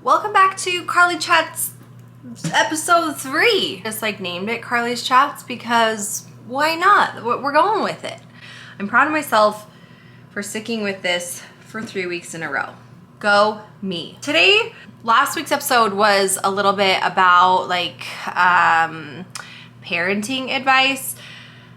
Welcome back to Carly Chats episode 3. Just like named it Carly's Chats because why not? We're going with it. I'm proud of myself for sticking with this for 3 weeks in a row. Go me. Today, last week's episode was a little bit about like parenting advice,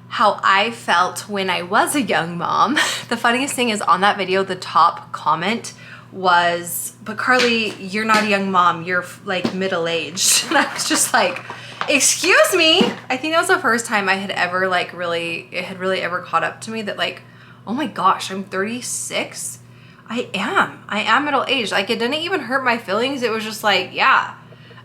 how I felt when I was a young mom. The funniest thing is on that video, the top comment was, but Carly, you're not a young mom, you're like middle-aged. And I was just like, excuse me. I think that was the first time I had ever like it had really ever caught up to me that like, oh my gosh, I'm 36. I am middle-aged. Like it didn't even hurt my feelings. It was just like, yeah,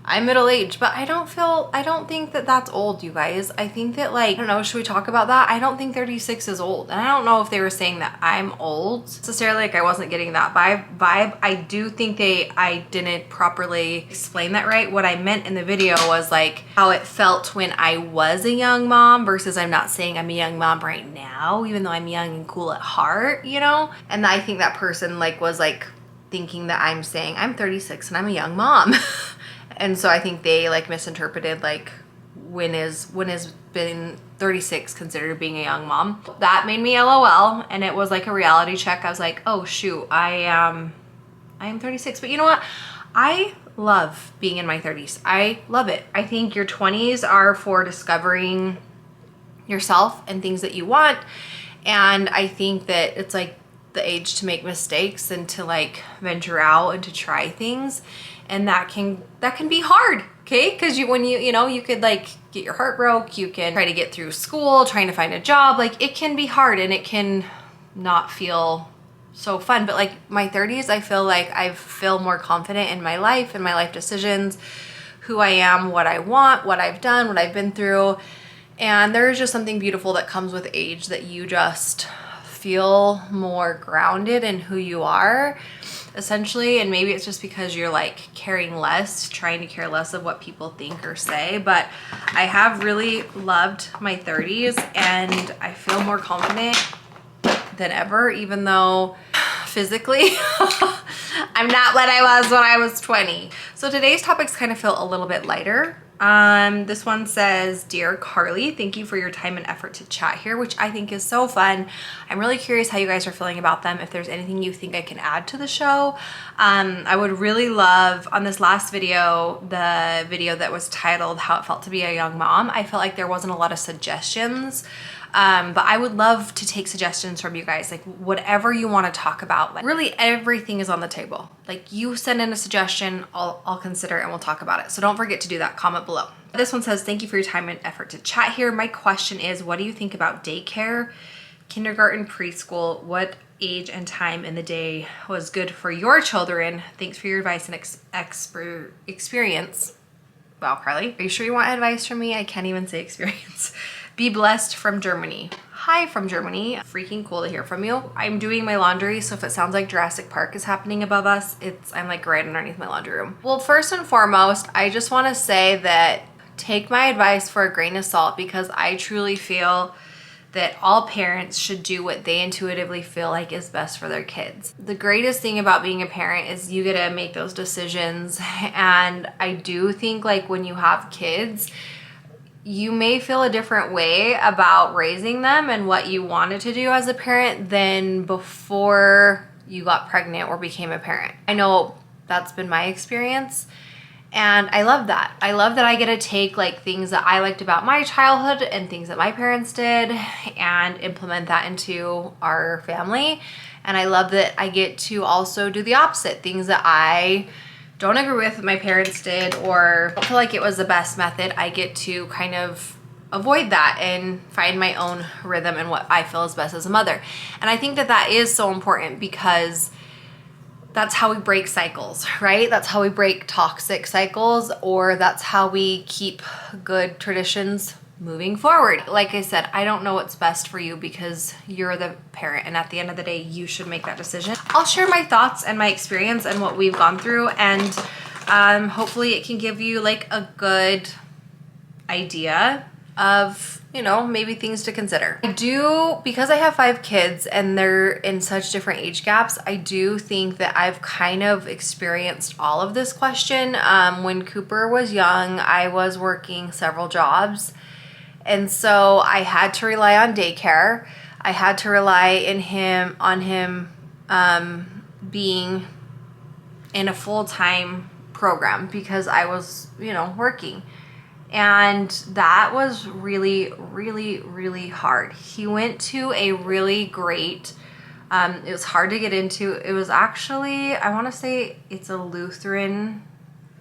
I'm middle-aged, but I don't think that that's old, you guys. I think that like, I don't know, should we talk about that? I don't think 36 is old. And I don't know if they were saying that I'm old necessarily, like I wasn't getting that vibe. I do think I didn't properly explain that right. What I meant in the video was like how it felt when I was a young mom versus I'm not saying I'm a young mom right now, even though I'm young and cool at heart, you know? And I think that person like was like thinking that I'm saying I'm 36 and I'm a young mom. And so I think they like misinterpreted like when is been 36 considered being a young mom. That made me LOL, and it was like a reality check. I was like, oh shoot, I am 36. But you know what? I love being in my 30s. I love it. I think your 20s are for discovering yourself and things that you want. And I think that it's like the age to make mistakes and to like venture out and to try things. And that can be hard, okay? Because when you could like get your heart broke, you can try to get through school, trying to find a job. Like it can be hard and it can not feel so fun. But like my 30s, I feel like I feel more confident in my life and my life decisions, who I am, what I want, what I've done, what I've been through. And there's just something beautiful that comes with age, that you just feel more grounded in who you are, essentially. And maybe it's just because you're like caring less, trying to care less of what people think or say. But I have really loved my 30s and I feel more confident than ever, even though physically I'm not what I was when I was 20. So today's topics kind of feel a little bit lighter. This one says, Dear Carly, thank you for your time and effort to chat here, which I think is so fun. I'm really curious how you guys are feeling about them. If there's anything you think I can add to the show, I would really love, on this last video, the video that was titled How It Felt to Be a Young Mom, I felt like there wasn't a lot of suggestions. But I would love to take suggestions from you guys, like whatever you want to talk about. Like really everything is on the table. Like you send in a suggestion, I'll consider it and we'll talk about it. So don't forget to do that, comment below. This one says, thank you for your time and effort to chat here. My question is, what do you think about daycare, kindergarten, preschool? What age and time in the day was good for your children? Thanks for your advice and experience. Wow, Carly, are you sure you want advice from me? I can't even say experience. Be blessed, from Germany. Hi from Germany. Freaking cool to hear from you. I'm doing my laundry, so if it sounds like Jurassic Park is happening above us, I'm like right underneath my laundry room. Well, first and foremost, I just want to say that take my advice for a grain of salt, because I truly feel that all parents should do what they intuitively feel like is best for their kids. The greatest thing about being a parent is you get to make those decisions. And I do think like when you have kids, you may feel a different way about raising them and what you wanted to do as a parent than before you got pregnant or became a parent. I know that's been my experience. And I love that. I love that I get to take like things that I liked about my childhood and things that my parents did and implement that into our family. And I love that I get to also do the opposite, things that I don't agree with my parents did or don't feel like it was the best method. I get to kind of avoid that and find my own rhythm and what I feel is best as a mother. And I think that that is so important, because that's how we break cycles, right? That's how we break toxic cycles, or that's how we keep good traditions moving forward. Like I said, I don't know what's best for you because you're the parent, and at the end of the day, you should make that decision. I'll share my thoughts and my experience and what we've gone through, and hopefully it can give you like a good idea of, you know, maybe things to consider. I do, because I have 5 kids and they're in such different age gaps, I do think that I've kind of experienced all of this question. When Cooper was young, I was working several jobs. And so I had to rely on daycare. I had to rely on him being in a full-time program because I was, you know, working. And that was really, really, really hard. He went to a really great, it was hard to get into. It was actually, I want to say it's a Lutheran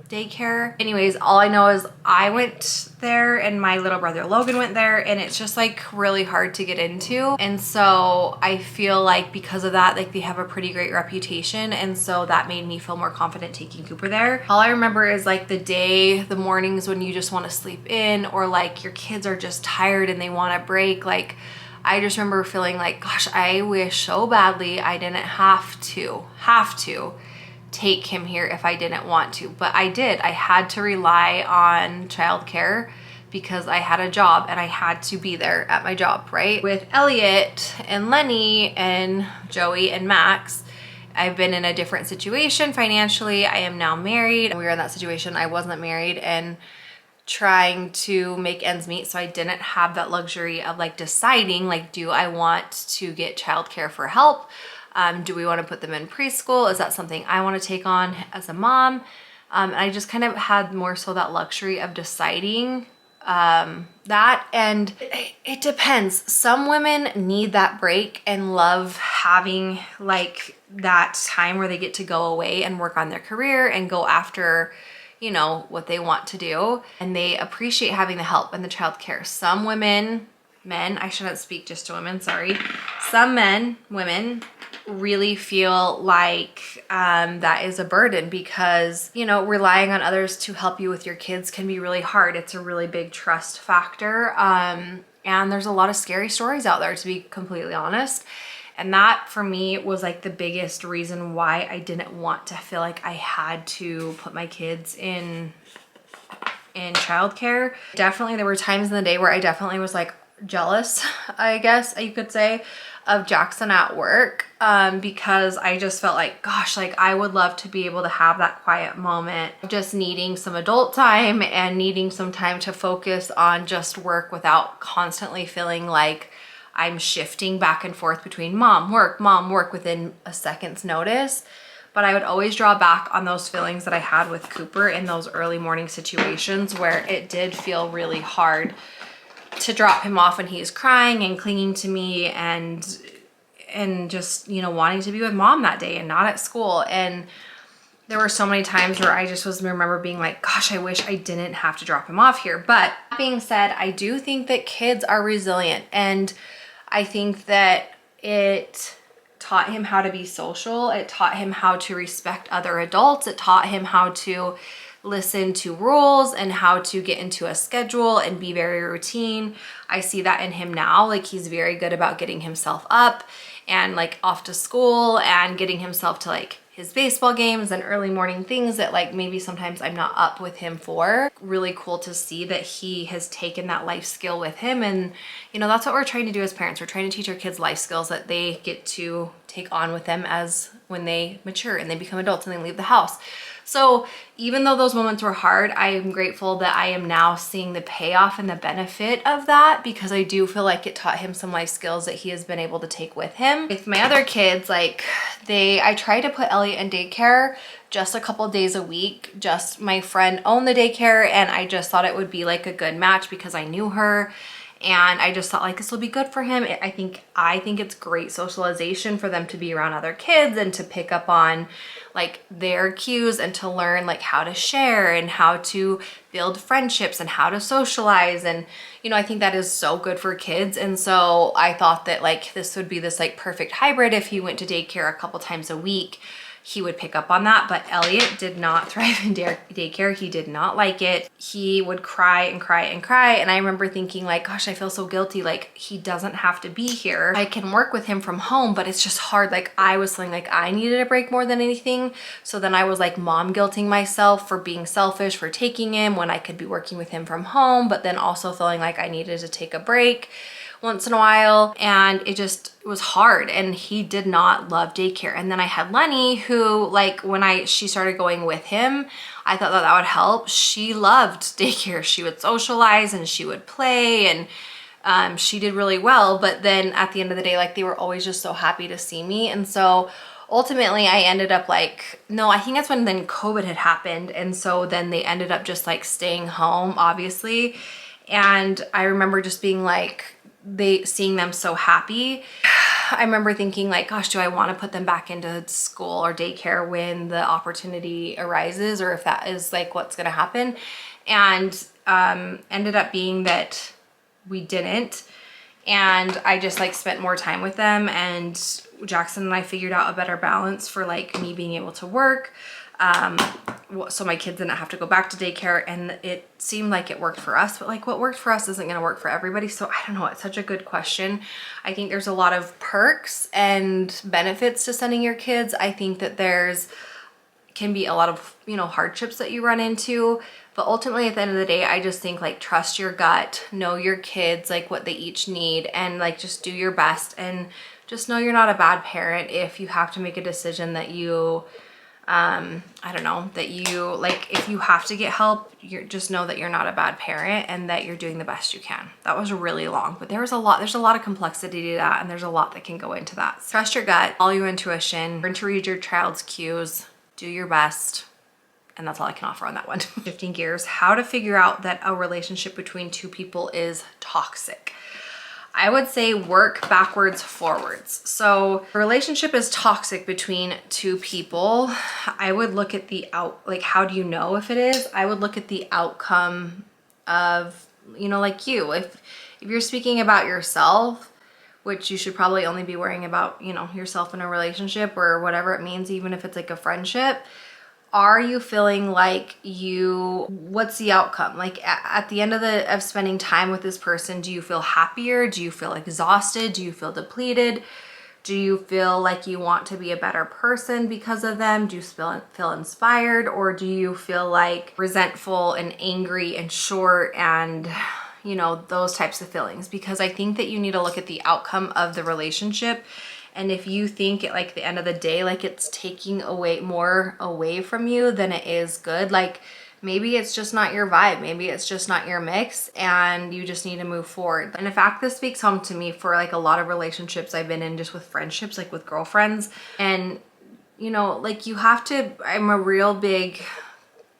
daycare. Anyways, all I know is I went there and my little brother Logan went there, and it's just like really hard to get into. And so I feel like because of that, like they have a pretty great reputation, and so that made me feel more confident taking Cooper there. All I remember is like the mornings when you just want to sleep in, or like your kids are just tired and they want a break. Like I just remember feeling like, gosh, I wish so badly I didn't have to take him here if I didn't want to, but I did. I had to rely on childcare because I had a job and I had to be there at my job, right? With Elliot and Lenny and Joey and Max, I've been in a different situation financially. I am now married. We were in that situation. I wasn't married and trying to make ends meet, so I didn't have that luxury of like deciding like, do I want to get childcare for help? Do we want to put them in preschool? Is that something I want to take on as a mom? I just kind of had more so that luxury of deciding that, and it depends. Some women need that break and love having like that time where they get to go away and work on their career and go after, you know, what they want to do, and they appreciate having the help and the childcare. Some women, men, I shouldn't speak just to women, sorry. Some women really feel like that is a burden because, you know, relying on others to help you with your kids can be really hard. It's a really big trust factor. And there's a lot of scary stories out there, to be completely honest. And that for me was like the biggest reason why I didn't want to feel like I had to put my kids in childcare. Definitely there were times in the day where I definitely was like jealous, I guess you could say, of Jackson at work, because I just felt like, gosh, like I would love to be able to have that quiet moment, just needing some adult time and needing some time to focus on just work without constantly feeling like I'm shifting back and forth between mom, work within a second's notice. But I would always draw back on those feelings that I had with Cooper in those early morning situations where it did feel really hard to drop him off when he's crying and clinging to me and just, you know, wanting to be with mom that day and not at school. And there were so many times where I just remember being like, gosh, I wish I didn't have to drop him off here. But that being said, I do think that kids are resilient, and I think that it taught him how to be social. It taught him how to respect other adults. It taught him how to listen to rules and how to get into a schedule and be very routine. I see that in him now. Like he's very good about getting himself up and like off to school and getting himself to like his baseball games and early morning things that like maybe sometimes I'm not up with him for. Really cool to see that he has taken that life skill with him. And you know, that's what we're trying to do as parents. We're trying to teach our kids life skills that they get to take on with them as when they mature and they become adults and they leave the house. So even though those moments were hard, I am grateful that I am now seeing the payoff and the benefit of that, because I do feel like it taught him some life skills that he has been able to take with him. With my other kids, like I try to put Elliot in daycare just a couple days a week. Just my friend owned the daycare and I just thought it would be like a good match because I knew her. And I just thought like this will be good for him. I think it's great socialization for them to be around other kids and to pick up on like their cues and to learn like how to share and how to build friendships and how to socialize. And, you know, I think that is so good for kids. And so I thought that like this would be this like perfect hybrid if he went to daycare a couple times a week he would pick up on that. But Elliot did not thrive in daycare. He did not like it. He would cry and cry and cry. And I remember thinking like, gosh, I feel so guilty. Like, he doesn't have to be here. I can work with him from home, but it's just hard. Like, I was feeling like I needed a break more than anything. So then I was like mom guilting myself for being selfish, for taking him when I could be working with him from home, but then also feeling like I needed to take a break once in a while. And it was hard, and he did not love daycare. And then I had Lenny, who like when she started going with him, I thought that would help. She loved daycare. She would socialize and she would play, and she did really well. But then at the end of the day, like, they were always just so happy to see me. And so ultimately I ended up like, no, I think that's when then COVID had happened. And so then they ended up just like staying home, obviously. And I remember just being like, seeing them so happy. I remember thinking like, gosh, do I want to put them back into school or daycare when the opportunity arises, or if that is like what's going to happen? And ended up being that we didn't. And I just like spent more time with them, and Jackson and I figured out a better balance for like me being able to work. So my kids didn't have to go back to daycare, and it seemed like it worked for us, but like what worked for us isn't going to work for everybody. So I don't know. It's such a good question. I think there's a lot of perks and benefits to sending your kids. I think that can be a lot of, hardships that you run into, but ultimately at the end of the day, I just think like trust your gut, know your kids, like what they each need, and like just do your best, and just know you're not a bad parent if you have to make a decision that you if you have to get help, just know that you're not a bad parent and that you're doing the best you can. That was really long, but there's a lot of complexity to that, and there's a lot that can go into that. So trust your gut, follow your intuition, learn to read your child's cues, do your best. And that's all I can offer on that one. Shifting gears, how to figure out that a relationship between two people is toxic. I would say work backwards, forwards. So a relationship is toxic between two people. I would look at how do you know if it is? I would look at the outcome of, like you. If you're speaking about yourself, which you should probably only be worrying about, yourself in a relationship or whatever it means, even if it's like a friendship. Are you feeling like what's the outcome? Like at the end of spending time with this person, do you feel happier? Do you feel exhausted? Do you feel depleted? Do you feel like you want to be a better person because of them? Do you feel inspired? Or do you feel like resentful and angry and short and, those types of feelings? Because I think that you need to look at the outcome of the relationship. And if you think at the end of the day, like it's taking more away from you than it is good, like maybe it's just not your vibe. Maybe it's just not your mix, and you just need to move forward. And in fact, this speaks home to me for like a lot of relationships I've been in, just with friendships, like with girlfriends. And, you have to, I'm a real big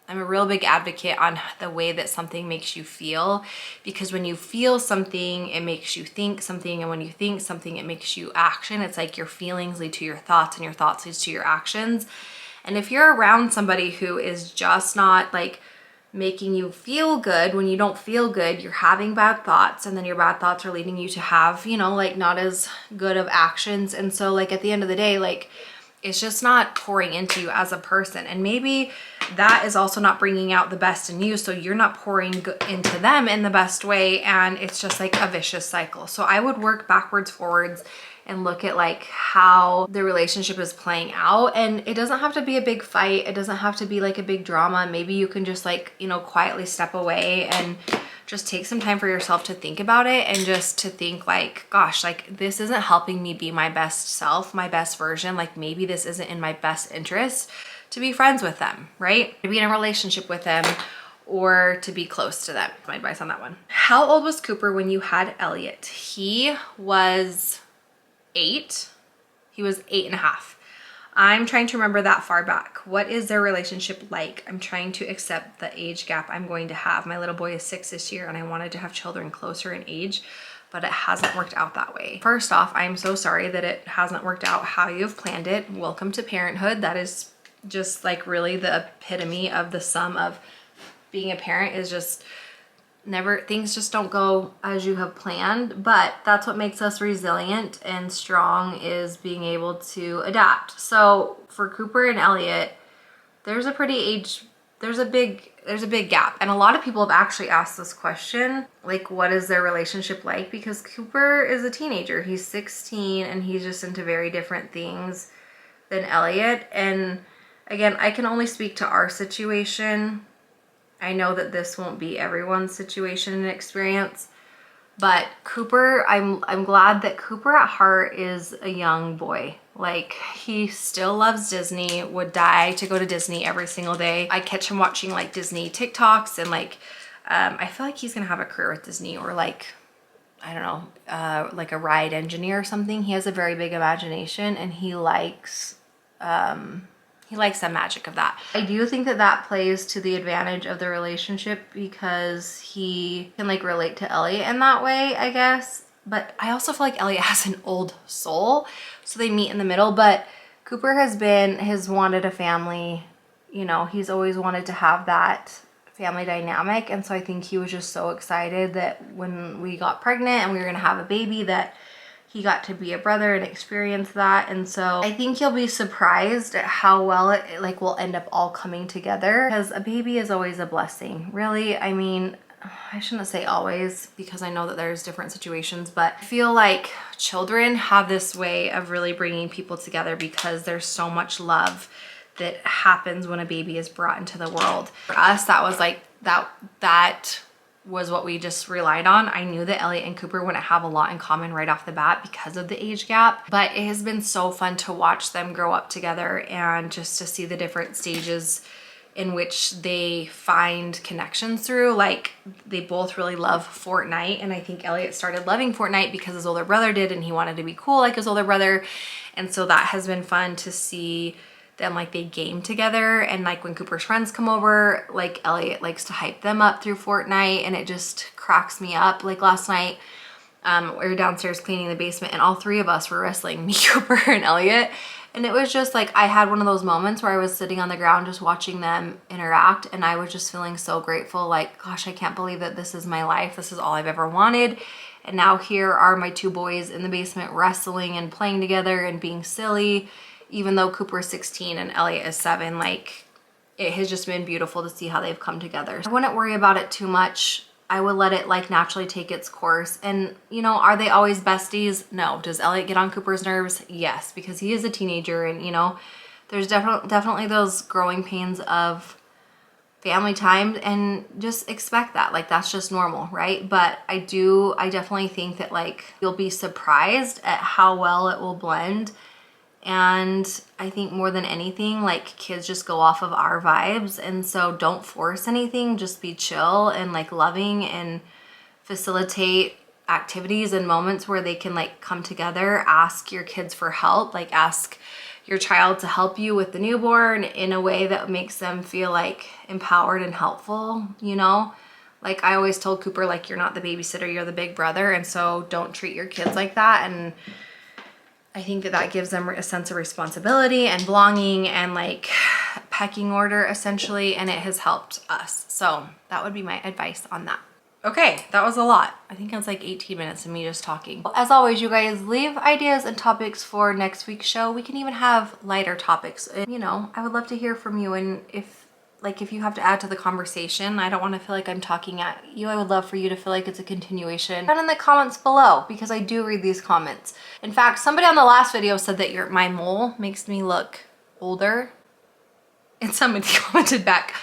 advocate on the way that something makes you feel, because when you feel something, it makes you think something, and when you think something, it makes you action. It's like your feelings lead to your thoughts, and your thoughts lead to your actions. And if you're around somebody who is just not like making you feel good, when you don't feel good, you're having bad thoughts, and then your bad thoughts are leading you to have, not as good of actions. And so like at the end of the day, like it's just not pouring into you as a person. And maybe that is also not bringing out the best in you, so you're not pouring into them in the best way, and it's just like a vicious cycle. So I would work backwards, forwards, and look at like how the relationship is playing out. And it doesn't have to be a big fight. It doesn't have to be like a big drama. Maybe you can just like, quietly step away and just take some time for yourself to think about it, and just to think like, gosh, like this isn't helping me be my best self, my best version. Like maybe this isn't in my best interest to be friends with them, right? To be in a relationship with them, or to be close to them. My advice on that one. How old was Cooper when you had Elliot? He was 8. He was 8.5. I'm trying to remember that far back. What is their relationship like? I'm trying to accept the age gap I'm going to have. My little boy is 6 this year, and I wanted to have children closer in age, but it hasn't worked out that way. First off, I'm so sorry that it hasn't worked out how you've planned it. Welcome to parenthood. That is just like really the epitome of the sum of being a parent, is just things just don't go as you have planned, but that's what makes us resilient and strong, is being able to adapt. So for Cooper and Elliot, there's a big gap. And a lot of people have actually asked this question, like, what is their relationship like? Because Cooper is a teenager. He's 16 and he's just into very different things than Elliot. And again, I can only speak to our situation. I know that this won't be everyone's situation and experience, but Cooper, I'm glad that Cooper at heart is a young boy. Like, he still loves Disney, would die to go to Disney every single day. I catch him watching like Disney TikToks, and like, I feel like he's gonna have a career with Disney, or like, I don't know, like a ride engineer or something. He has a very big imagination, and he likes the magic of that. I do think that that plays to the advantage of the relationship, because he can like relate to Elliot in that way, I guess. But I also feel like Elliot has an old soul, so they meet in the middle. But Cooper has wanted a family, you know, he's always wanted to have that family dynamic. And so I think he was just so excited that when we got pregnant and we were gonna have a baby, that he got to be a brother and experience that. And so I think you'll be surprised at how well it like will end up all coming together, because a baby is always a blessing, really. I mean, I shouldn't say always, because I know that there's different situations, but I feel like children have this way of really bringing people together, because there's so much love that happens when a baby is brought into the world. For us, that was like that was what we just relied on. I knew that Elliot and Cooper wouldn't have a lot in common right off the bat because of the age gap, but it has been so fun to watch them grow up together, and just to see the different stages in which they find connections through. Like, they both really love Fortnite, and I think Elliot started loving Fortnite because his older brother did, and he wanted to be cool like his older brother. And so that has been fun to see them, like, they game together. And like when Cooper's friends come over, like Elliot likes to hype them up through Fortnite, and it just cracks me up. Like last night, we were downstairs cleaning the basement, and all three of us were wrestling, me, Cooper, and Elliot. And it was just like, I had one of those moments where I was sitting on the ground just watching them interact, and I was just feeling so grateful. Like, gosh, I can't believe that this is my life. This is all I've ever wanted. And now here are my two boys in the basement wrestling and playing together and being silly. Even though Cooper is 16 and Elliot is 7, like, it has just been beautiful to see how they've come together. I wouldn't worry about it too much. I would let it like naturally take its course. And you know, are they always besties? No. Does Elliot get on Cooper's nerves? Yes, because he is a teenager, and you know, there's definitely those growing pains of family time, and just expect that. Like, that's just normal, right? But I definitely think that like you'll be surprised at how well it will blend. And I think more than anything, like, kids just go off of our vibes, and so don't force anything. Just be chill and like loving, and facilitate activities and moments where they can like come together. Ask your kids for help. Like, ask your child to help you with the newborn in a way that makes them feel like empowered and helpful, you know? Like, I always told Cooper, like, you're not the babysitter, you're the big brother, and so don't treat your kids like that. And I think that that gives them a sense of responsibility and belonging and like pecking order, essentially, and it has helped us. So that would be my advice on that. Okay, that was a lot. I think it was like 18 minutes of me just talking. As always, you guys, leave ideas and topics for next week's show. We can even have lighter topics. And, you know, I would love to hear from you, and if you have to add to the conversation, I don't want to feel like I'm talking at you. I would love for you to feel like it's a continuation. Down in the comments below, because I do read these comments. In fact, somebody on the last video said that my mole makes me look older. And somebody commented back,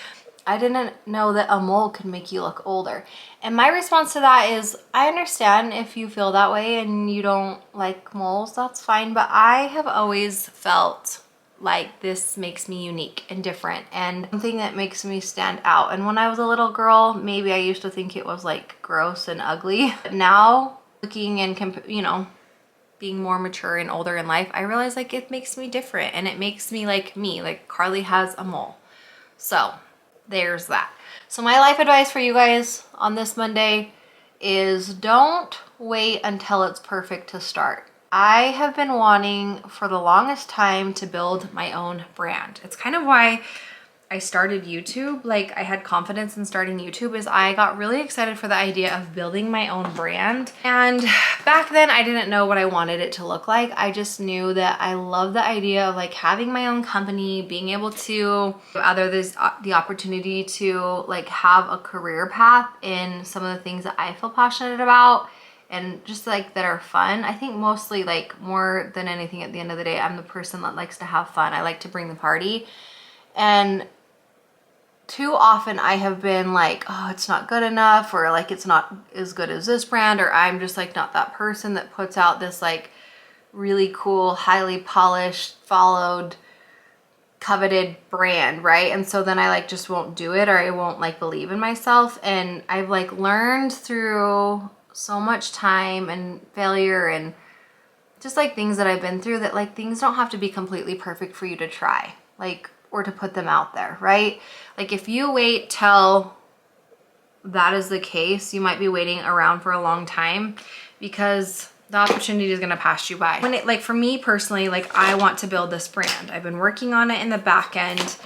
I didn't know that a mole could make you look older. And my response to that is, I understand if you feel that way and you don't like moles, that's fine. But I have always felt like this makes me unique and different, and something that makes me stand out. And when I was a little girl, maybe I used to think it was like gross and ugly. But now, looking and, you know, being more mature and older in life, I realize like it makes me different, and it makes me like me. Like, Carly has a mole. So there's that. So my life advice for you guys on this Monday is, don't wait until it's perfect to start. I have been wanting for the longest time to build my own brand. It's kind of why I started YouTube, like I had confidence in starting YouTube, is I got really excited for the idea of building my own brand. And back then I didn't know what I wanted it to look like. I just knew that I love the idea of like having my own company, being able to there's the opportunity to like have a career path in some of the things that I feel passionate about and just like that are fun. I think mostly, like more than anything at the end of the day, I'm the person that likes to have fun. I like to bring the party. And too often I have been like, oh, it's not good enough, or like it's not as good as this brand, or I'm just like not that person that puts out this like really cool, highly polished, followed, coveted brand, right? And so then I like just won't do it, or I won't like believe in myself. And I've like learned through so much time and failure and just like things that I've been through that like things don't have to be completely perfect for you to try, like, or to put them out there, right? Like if you wait till that is the case, you might be waiting around for a long time because the opportunity is gonna pass you by. When it, like for me personally, like I want to build this brand. I've been working on it in the back end.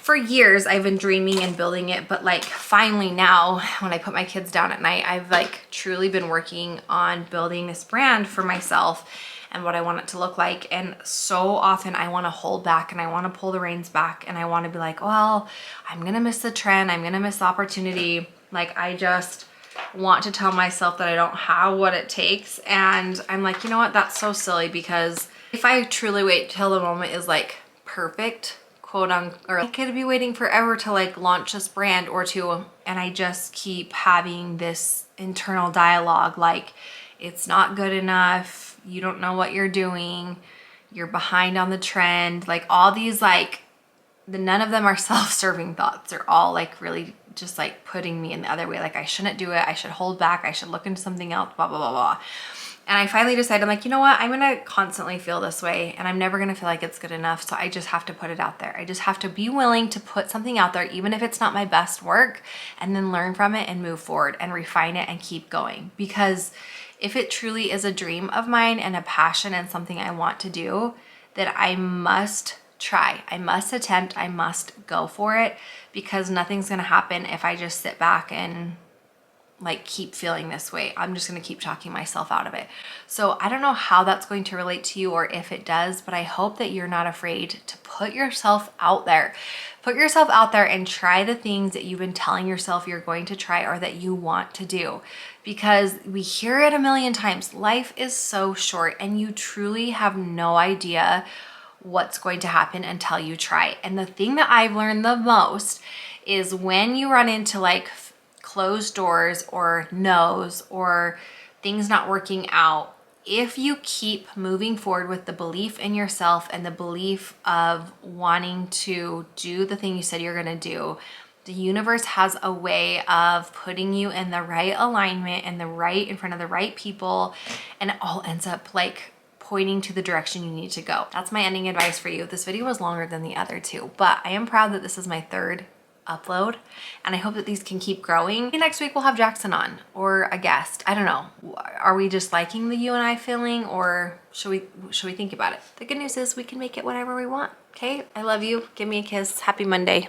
For years, I've been dreaming and building it, but like finally now, when I put my kids down at night, I've like truly been working on building this brand for myself and what I want it to look like. And so often I want to hold back and I want to pull the reins back and I want to be like, well, I'm going to miss the trend. I'm going to miss the opportunity. Like I just want to tell myself that I don't have what it takes. And I'm like, you know what? That's so silly, because if I truly wait till the moment is like perfect, quote unquote, or I could be waiting forever to like launch this brand or two. And I just keep having this internal dialogue like, it's not good enough. You don't know what you're doing. You're behind on the trend. Like all these, like none of them are self-serving thoughts. They're all like really just like putting me in the other way. Like I shouldn't do it. I should hold back. I should look into something else, blah, blah, blah, blah. And I finally decided, I'm like, you know what? I'm going to constantly feel this way and I'm never going to feel like it's good enough. So I just have to put it out there. I just have to be willing to put something out there, even if it's not my best work, and then learn from it and move forward and refine it and keep going. Because if it truly is a dream of mine and a passion and something I want to do, that I must try. I must attempt. I must go for it, because nothing's going to happen if I just sit back and like keep feeling this way. I'm just going to keep talking myself out of it. So I don't know how that's going to relate to you, or if it does, but I hope that you're not afraid to put yourself out there. Put yourself out there and try the things that you've been telling yourself you're going to try or that you want to do. Because we hear it a million times. Life is so short and you truly have no idea what's going to happen until you try. And the thing that I've learned the most is when you run into like closed doors or no's or things not working out, if you keep moving forward with the belief in yourself and the belief of wanting to do the thing you said you're going to do, the universe has a way of putting you in the right alignment and in front of the right people, and it all ends up like pointing to the direction you need to go. That's my ending advice for you. This video was longer than the other two, but I am proud that this is my third upload, and I hope that these can keep growing. Maybe next week we'll have Jackson on, or a guest. I don't know. Are we just liking the you and I feeling, or should we think about it? The good news is we can make it whatever we want. Okay, I love you. Give me a kiss. Happy Monday.